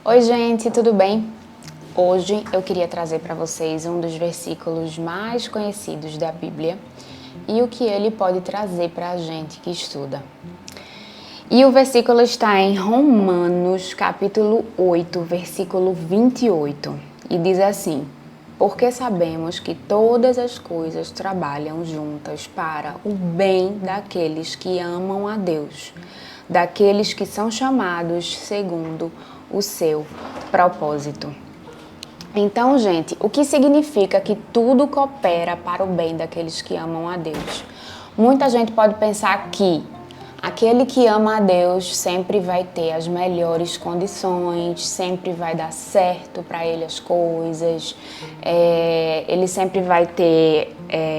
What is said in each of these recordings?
Oi, gente, tudo bem? Hoje eu queria trazer para vocês um dos versículos mais conhecidos da Bíblia e o que ele pode trazer para a gente que estuda. E o versículo está em Romanos, capítulo 8, versículo 28, e diz assim: porque sabemos que todas as coisas trabalham juntas para o bem daqueles que amam a Deus, daqueles que são chamados segundo o seu propósito. Então, gente, o que significa que tudo coopera para o bem daqueles que amam a Deus? Muita gente pode pensar que aquele que ama a Deus sempre vai ter as melhores condições, sempre vai dar certo para ele as coisas, ele sempre vai ter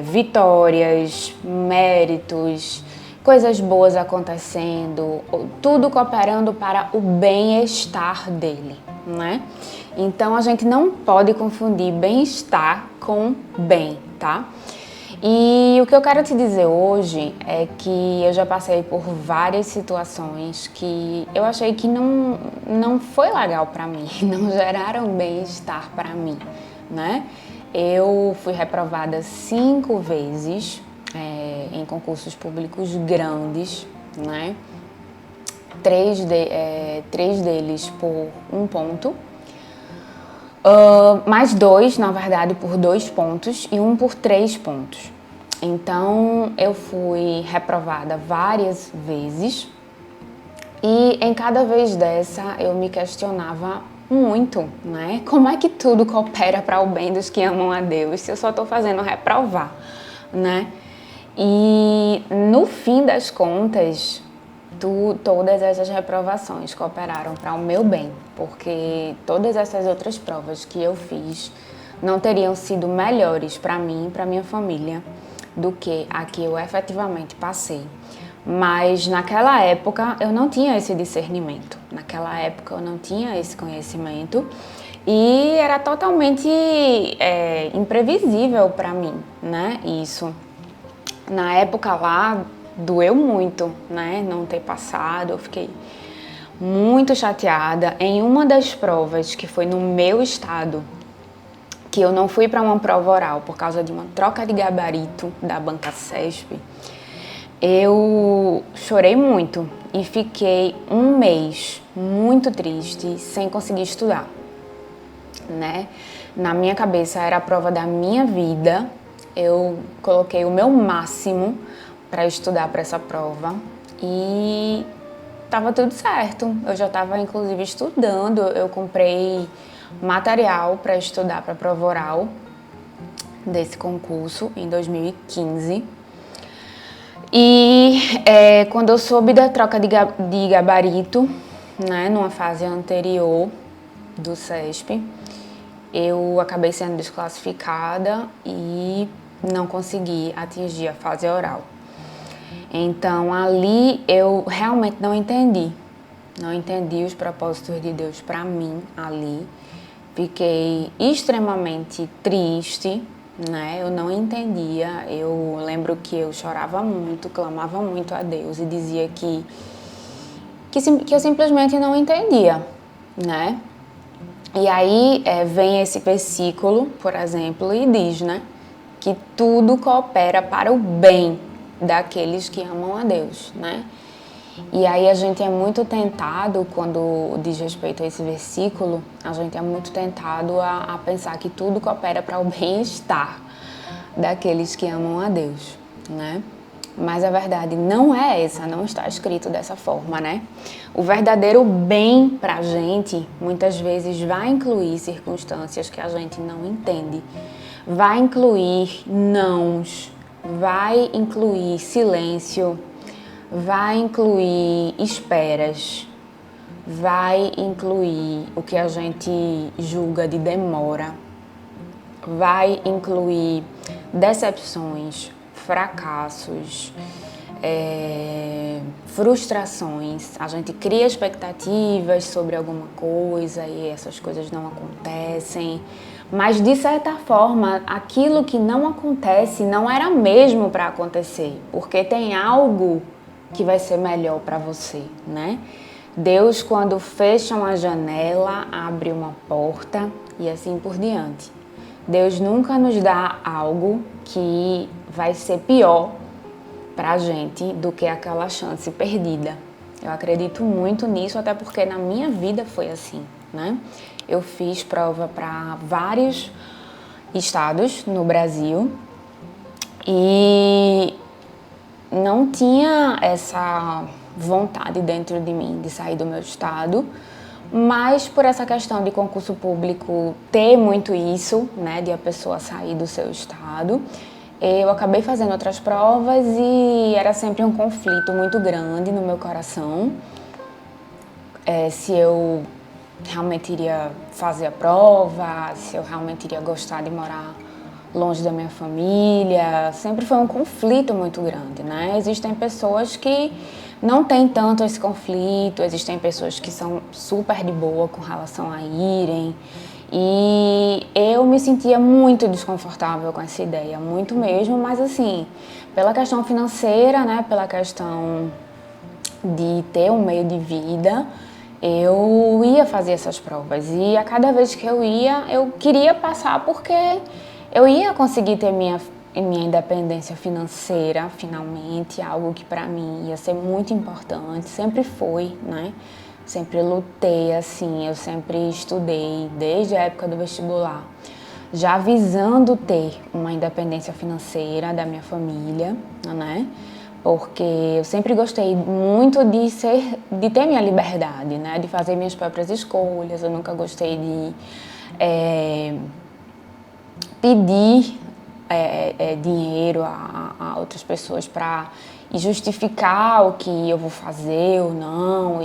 vitórias, méritos, coisas boas acontecendo, tudo cooperando para o bem-estar dele, né? Então a gente não pode confundir bem-estar com bem, tá? E o que eu quero te dizer hoje é que eu já passei por várias situações que eu achei que não foi legal para mim, não geraram bem-estar para mim, né? Eu fui reprovada 5 vezes em concursos públicos grandes, né? Três deles por 1 ponto. Mais 2, na verdade, por 2 pontos e 1 por 3 pontos. Então, eu fui reprovada várias vezes e em cada vez dessa eu me questionava muito, né? Como é que tudo coopera para o bem dos que amam a Deus se eu só estou fazendo reprovar, né? E no fim das contas, todas essas reprovações cooperaram para o meu bem, porque todas essas outras provas que eu fiz não teriam sido melhores para mim e para minha família do que a que eu efetivamente passei. Mas naquela época eu não tinha esse discernimento, naquela época eu não tinha esse conhecimento e era totalmente imprevisível para mim, né? Isso. Na época lá, doeu muito, né? Não ter passado, eu fiquei muito chateada. Em uma das provas, que foi no meu estado, que eu não fui para uma prova oral por causa de uma troca de gabarito da banca CESP, eu chorei muito e fiquei 1 mês muito triste, sem conseguir estudar, né? Na minha cabeça era a prova da minha vida, eu coloquei o meu máximo para estudar para essa prova e estava tudo certo. Eu já estava inclusive estudando, eu comprei material para estudar para a prova oral desse concurso em 2015. E quando eu soube da troca de gabarito, né, numa fase anterior do CESP, eu acabei sendo desclassificada e não consegui atingir a fase oral. Então ali eu realmente não entendi os propósitos de Deus para mim ali. Fiquei extremamente triste, né? Eu não entendia. Eu lembro que eu chorava muito, clamava muito a Deus e dizia que eu simplesmente não entendia, né? E aí vem esse versículo, por exemplo, e diz, né, que tudo coopera para o bem daqueles que amam a Deus, né? E aí a gente é muito tentado, quando diz respeito a esse versículo, a gente é muito tentado a pensar que tudo coopera para o bem-estar daqueles que amam a Deus, né? Mas a verdade não é essa, não está escrito dessa forma, né? O verdadeiro bem pra gente, muitas vezes, vai incluir circunstâncias que a gente não entende, vai incluir nãos, vai incluir silêncio, vai incluir esperas, vai incluir o que a gente julga de demora, vai incluir decepções, fracassos, frustrações. A gente cria expectativas sobre alguma coisa e essas coisas não acontecem. Mas, de certa forma, aquilo que não acontece não era mesmo para acontecer, porque tem algo que vai ser melhor para você, né? Deus, quando fecha uma janela, abre uma porta e assim por diante. Deus nunca nos dá algo que vai ser pior para a gente do que aquela chance perdida. Eu acredito muito nisso, até porque na minha vida foi assim, né? Eu fiz prova para vários estados no Brasil e não tinha essa vontade dentro de mim de sair do meu estado, mas por essa questão de concurso público ter muito isso, né, de a pessoa sair do seu estado, eu acabei fazendo outras provas e era sempre um conflito muito grande no meu coração, se eu realmente iria fazer a prova, se eu realmente iria gostar de morar longe da minha família. Sempre foi um conflito muito grande, né? Existem pessoas que não têm tanto esse conflito, existem pessoas que são super de boa com relação a irem. E eu me sentia muito desconfortável com essa ideia, muito mesmo, mas assim, pela questão financeira, né, pela questão de ter um meio de vida, eu ia fazer essas provas. E a cada vez que eu queria passar porque eu ia conseguir ter minha independência financeira, finalmente, algo que para mim ia ser muito importante, sempre foi, né? Sempre lutei, assim, eu sempre estudei, desde a época do vestibular, já visando ter uma independência financeira da minha família, né? Porque eu sempre gostei muito de ter minha liberdade, né? De fazer minhas próprias escolhas, eu nunca gostei de pedir dinheiro a outras pessoas para justificar o que eu vou fazer ou não.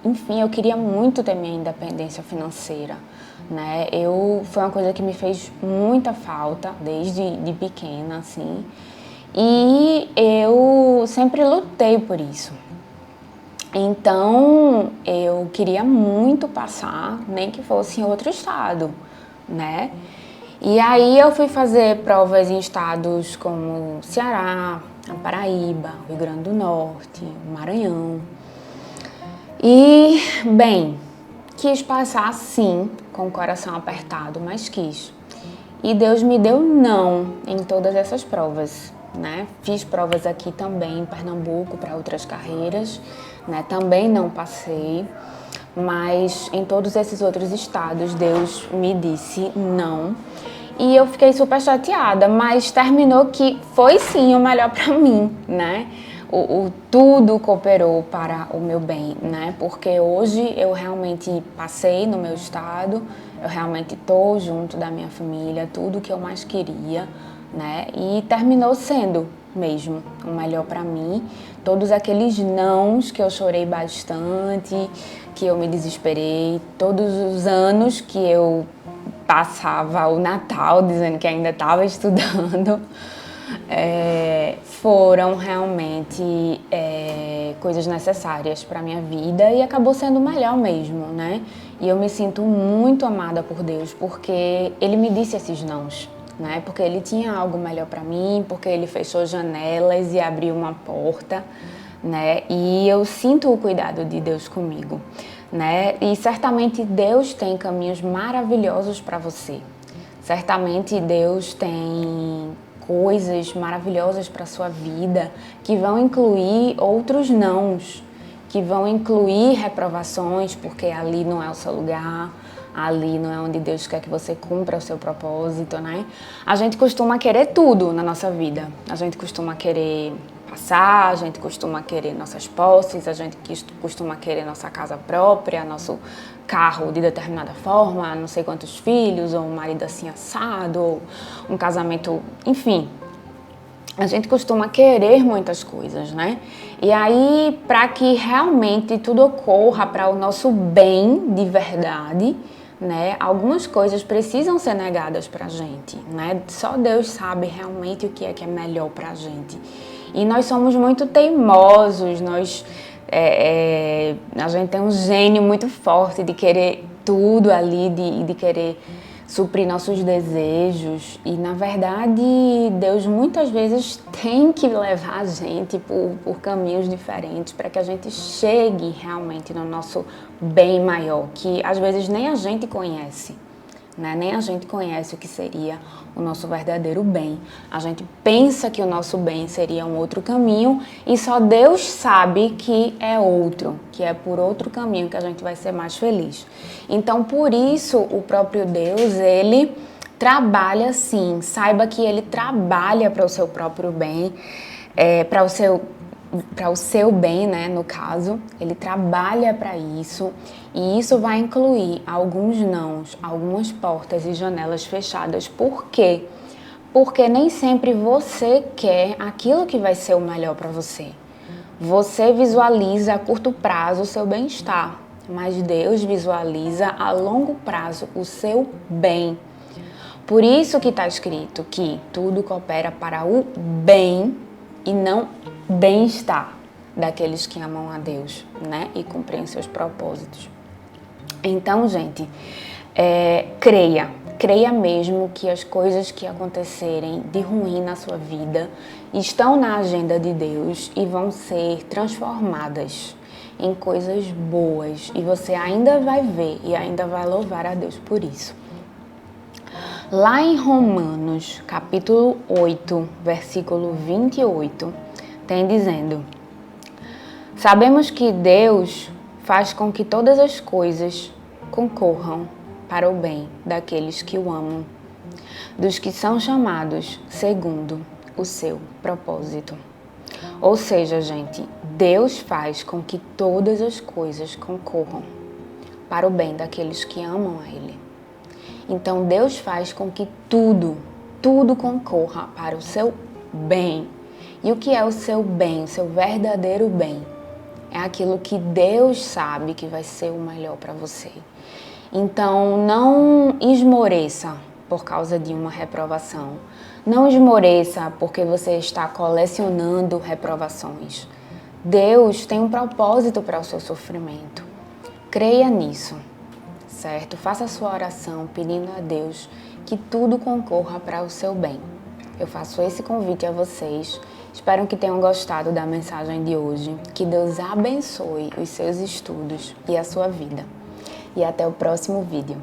Enfim, eu queria muito ter minha independência financeira, né? Foi uma coisa que me fez muita falta desde de pequena, assim. E eu sempre lutei por isso. Então, eu queria muito passar, nem que fosse em outro estado, né? E aí eu fui fazer provas em estados como Ceará, a Paraíba, Rio Grande do Norte, Maranhão. E, bem, quis passar sim, com o coração apertado, mas quis. E Deus me deu não em todas essas provas, né? Fiz provas aqui também em Pernambuco para outras carreiras, né? Também não passei, mas em todos esses outros estados Deus me disse não. E eu fiquei super chateada, mas terminou que foi sim o melhor para mim, né? Tudo cooperou para o meu bem, né? Porque hoje eu realmente passei no meu estado, eu realmente estou junto da minha família, tudo que eu mais queria, né? E terminou sendo mesmo o melhor para mim. Todos aqueles nãos que eu chorei bastante, que eu me desesperei, todos os anos que eu passava o Natal dizendo que ainda estava estudando, foram realmente coisas necessárias para a minha vida e acabou sendo melhor mesmo, né? E eu me sinto muito amada por Deus porque Ele me disse esses nãos, né? Porque Ele tinha algo melhor para mim, porque Ele fechou janelas e abriu uma porta, né? E eu sinto o cuidado de Deus comigo, né? E certamente Deus tem caminhos maravilhosos para você. Certamente Deus tem coisas maravilhosas para sua vida que vão incluir outros nãos, que vão incluir reprovações, porque ali não é o seu lugar, ali não é onde Deus quer que você cumpra o seu propósito, né? A gente costuma querer tudo na nossa vida. A gente costuma querer passar, a gente costuma querer nossas posses, a gente costuma querer nossa casa própria, nosso carro de determinada forma, não sei quantos filhos, ou um marido assim assado, ou um casamento, enfim. A gente costuma querer muitas coisas, né? E aí, para que realmente tudo ocorra para o nosso bem de verdade, né? Algumas coisas precisam ser negadas para a gente, né? Só Deus sabe realmente o que é melhor para a gente. E nós somos muito teimosos, a gente tem um gênio muito forte de querer tudo ali, de querer suprir nossos desejos e, na verdade, Deus muitas vezes tem que levar a gente por caminhos diferentes para que a gente chegue realmente no nosso bem maior, que às vezes nem a gente conhece. Né? Nem a gente conhece o que seria o nosso verdadeiro bem. A gente pensa que o nosso bem seria um outro caminho e só Deus sabe que é outro, que é por outro caminho que a gente vai ser mais feliz. Então, por isso, o próprio Deus, ele trabalha sim. Saiba que ele trabalha para o seu próprio bem, para o seu bem, né, no caso, ele trabalha para isso e isso vai incluir alguns nãos, algumas portas e janelas fechadas. Por quê? Porque nem sempre você quer aquilo que vai ser o melhor para você. Você visualiza a curto prazo o seu bem-estar, mas Deus visualiza a longo prazo o seu bem. Por isso que está escrito que tudo coopera para o bem e não bem-estar daqueles que amam a Deus, né? E cumprem seus propósitos. Então, gente, creia mesmo que as coisas que acontecerem de ruim na sua vida estão na agenda de Deus e vão ser transformadas em coisas boas. E você ainda vai ver e ainda vai louvar a Deus por isso. Lá em Romanos, capítulo 8, versículo 28, tem dizendo: sabemos que Deus faz com que todas as coisas concorram para o bem daqueles que o amam, dos que são chamados segundo o seu propósito. Ou seja, gente, Deus faz com que todas as coisas concorram para o bem daqueles que amam a Ele. Então, Deus faz com que tudo concorra para o seu bem. E o que é o seu bem, o seu verdadeiro bem? É aquilo que Deus sabe que vai ser o melhor para você. Então, não esmoreça por causa de uma reprovação. Não esmoreça porque você está colecionando reprovações. Deus tem um propósito para o seu sofrimento. Creia nisso, certo? Faça a sua oração pedindo a Deus que tudo concorra para o seu bem. Eu faço esse convite a vocês. Espero que tenham gostado da mensagem de hoje. Que Deus abençoe os seus estudos e a sua vida. E até o próximo vídeo.